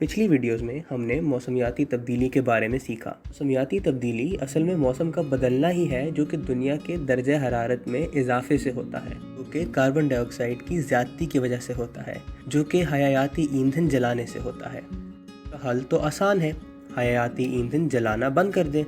पिछली वीडियोस में हमने मौसमियाती तब्दीली के बारे में सीखा। मौसमियाती तब्दीली असल में मौसम का बदलना ही है जो कि दुनिया के दर्जे हरारत में इजाफे से होता है, जो कि कार्बन डाइऑक्साइड की ज़्यादती की वजह से होता है, जो कि हयाती ईंधन जलाने से होता है। हल तो आसान है, हयाती ईंधन जलाना बंद कर दें।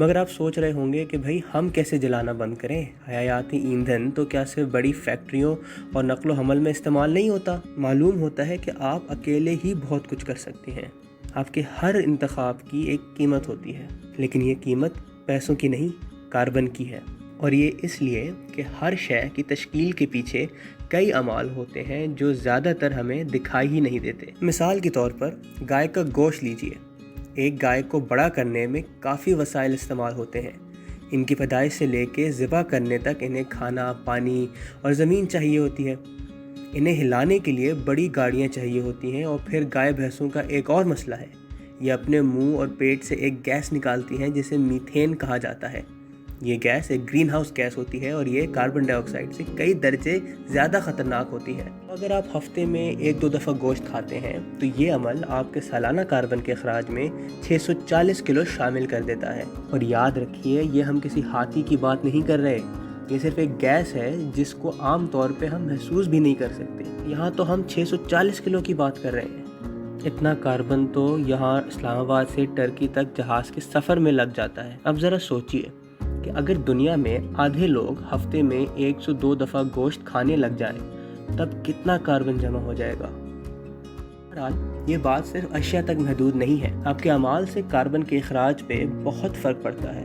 मगर आप सोच रहे होंगे कि भाई हम कैसे जलाना बंद करें? हयाती ईंधन तो क्या सिर्फ बड़ी फैक्ट्रियों और नकलो हमल में इस्तेमाल नहीं होता। मालूम होता है कि आप अकेले ही बहुत कुछ कर सकते हैं। आपके हर इंतखाब की एक कीमत होती है, लेकिन ये कीमत पैसों की नहीं, कार्बन की है। और ये इसलिए कि हर शय की तश्कील के पीछे कई अमाल होते हैं जो ज़्यादातर हमें दिखाई ही नहीं देते। मिसाल के तौर पर गाय का गोश्त लीजिए। एक गाय को बड़ा करने में काफ़ी वसाइल इस्तेमाल होते हैं। इनकी पैदाइश से लेके ज़िबा करने तक इन्हें खाना, पानी और ज़मीन चाहिए होती है। इन्हें हिलाने के लिए बड़ी गाड़ियाँ चाहिए होती हैं। और फिर गाय भैंसों का एक और मसला है, ये अपने मुंह और पेट से एक गैस निकालती हैं जिसे मीथेन कहा जाता है। ये गैस एक ग्रीन हाउस गैस होती है और ये कार्बन डाइऑक्साइड से कई दर्जे ज़्यादा ख़तरनाक होती है। अगर आप हफ्ते में 1-2 दफ़ा गोश्त खाते हैं तो ये अमल आपके सालाना कार्बन के अखराज में 640 किलो शामिल कर देता है। और याद रखिए, ये हम किसी हाथी की बात नहीं कर रहे, ये सिर्फ एक गैस है जिसको आम तौर पे हम महसूस भी नहीं कर सकते। यहाँ तो हम 640 किलो की बात कर रहे हैं। इतना कार्बन तो यहाँ इस्लामाबाद से टर्की तक जहाज़ के सफ़र में लग जाता है। अब ज़रा सोचिए कि अगर दुनिया में आधे लोग हफ्ते में 1 से 2 दफ़ा गोश्त खाने लग जाएं, तब कितना कार्बन जमा हो जाएगा। ये बात सिर्फ अशिया तक महदूद नहीं है। आपके अमाल से कार्बन के अखराज पे बहुत फ़र्क पड़ता है।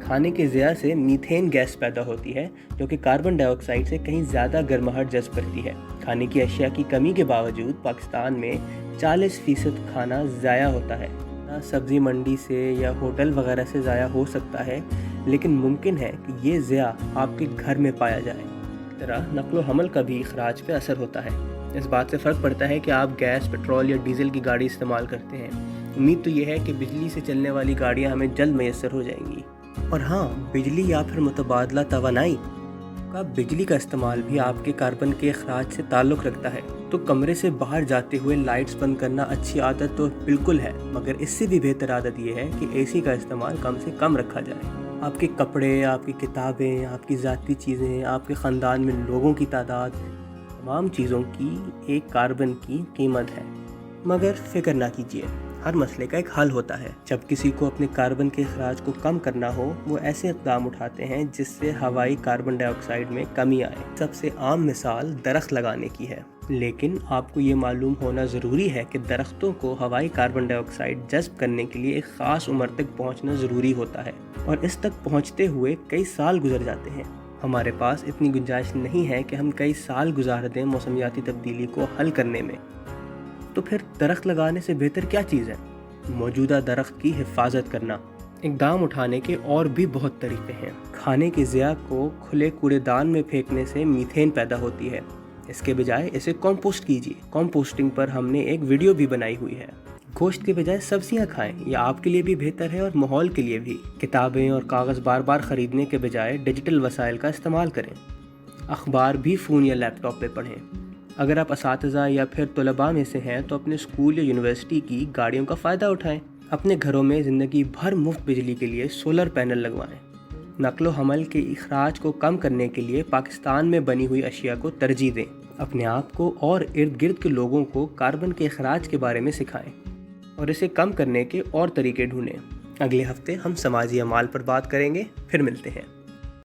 खाने के ज़िया से मीथेन गैस पैदा होती है जो कि कार्बन डाइऑक्साइड से कहीं ज़्यादा गर्माहट जज्ब करती है। खाने की अशिया की कमी के बावजूद पाकिस्तान में 40% खाना ज़ाया होता है। सब्ज़ी मंडी से या होटल वगैरह से ज़ाया हो सकता है, लेकिन मुमकिन है कि ये ज़िया आपके घर में पाया जाए। इस तरह नकलो हमल का भी अखराज पे असर होता है। इस बात से फ़र्क पड़ता है कि आप गैस, पेट्रोल या डीजल की गाड़ी इस्तेमाल करते हैं। उम्मीद तो ये है कि बिजली से चलने वाली गाड़ियाँ हमें जल्द मैसर हो जाएंगी। और हाँ, बिजली या फिर मुतबादला तवानाई का बिजली का इस्तेमाल भी आपके कार्बन के अखराज से ताल्लुक़ रखता है। तो कमरे से बाहर जाते हुए लाइट्स बंद करना अच्छी आदत तो बिल्कुल है, मगर इससे भी बेहतर आदत यह है कि एसी का इस्तेमाल कम से कम रखा जाए। आपके कपड़े, आपकी किताबें, आपकी ज़ाती चीज़ें, आपके ख़ानदान में लोगों की तादाद, तमाम चीज़ों की एक कार्बन की कीमत है। मगर फ़िक्र ना कीजिए, हर मसले का एक हल होता है। जब किसी को अपने कार्बन के अखराज को कम करना हो, वो ऐसे इक़दाम उठाते हैं जिससे हवाई कार्बन डाइऑक्साइड में कमी आए। सबसे आम मिसाल दरख्त लगाने की है, लेकिन आपको ये मालूम होना ज़रूरी है कि दरख्तों को हवाई कार्बन डाइऑक्साइड जज्ब करने के लिए एक ख़ास उम्र तक पहुँचना ज़रूरी होता है, और इस तक पहुँचते हुए कई साल गुजर जाते हैं। हमारे पास इतनी गुंजाइश नहीं है कि हम कई साल गुजार दें मौसमियाती तब्दीली को हल करने में। तो फिर दरख्त लगाने से बेहतर क्या चीज़ है? मौजूदा दरख्त की हिफाजत करना। इक़दाम उठाने के और भी बहुत तरीक़े हैं। खाने के ज़िया को खुले कूड़ेदान में फेंकने से मीथेन पैदा होती है। इसके बजाय इसे कंपोस्ट कीजिए। कंपोस्टिंग पर हमने एक वीडियो भी बनाई हुई है। गोश्त के बजाय सब्जियां खाएं, यह आपके लिए भी बेहतर है और माहौल के लिए भी। किताबें और कागज़ बार बार ख़रीदने के बजाय डिजिटल वसाइल का इस्तेमाल करें। अखबार भी फ़ोन या लैपटॉप पे पढ़ें। अगर आप असातिज़ा या फिर तलबा में से हैं तो अपने स्कूल या यूनिवर्सिटी की गाड़ियों का फ़ायदा उठाएं। अपने घरों में ज़िंदगी भर मुफ्त बिजली के लिए सोलर पैनल लगवाएं। नकलो हमल के अखराज को कम करने के लिए पाकिस्तान में बनी हुई अशिया को तरजीह दें। अपने आप को और इर्द गिर्द के लोगों को कार्बन के अखराज के बारे में सिखाएं और इसे कम करने के और तरीके ढूंढें। अगले हफ्ते हम समाजी अमाल पर बात करेंगे। फिर मिलते हैं।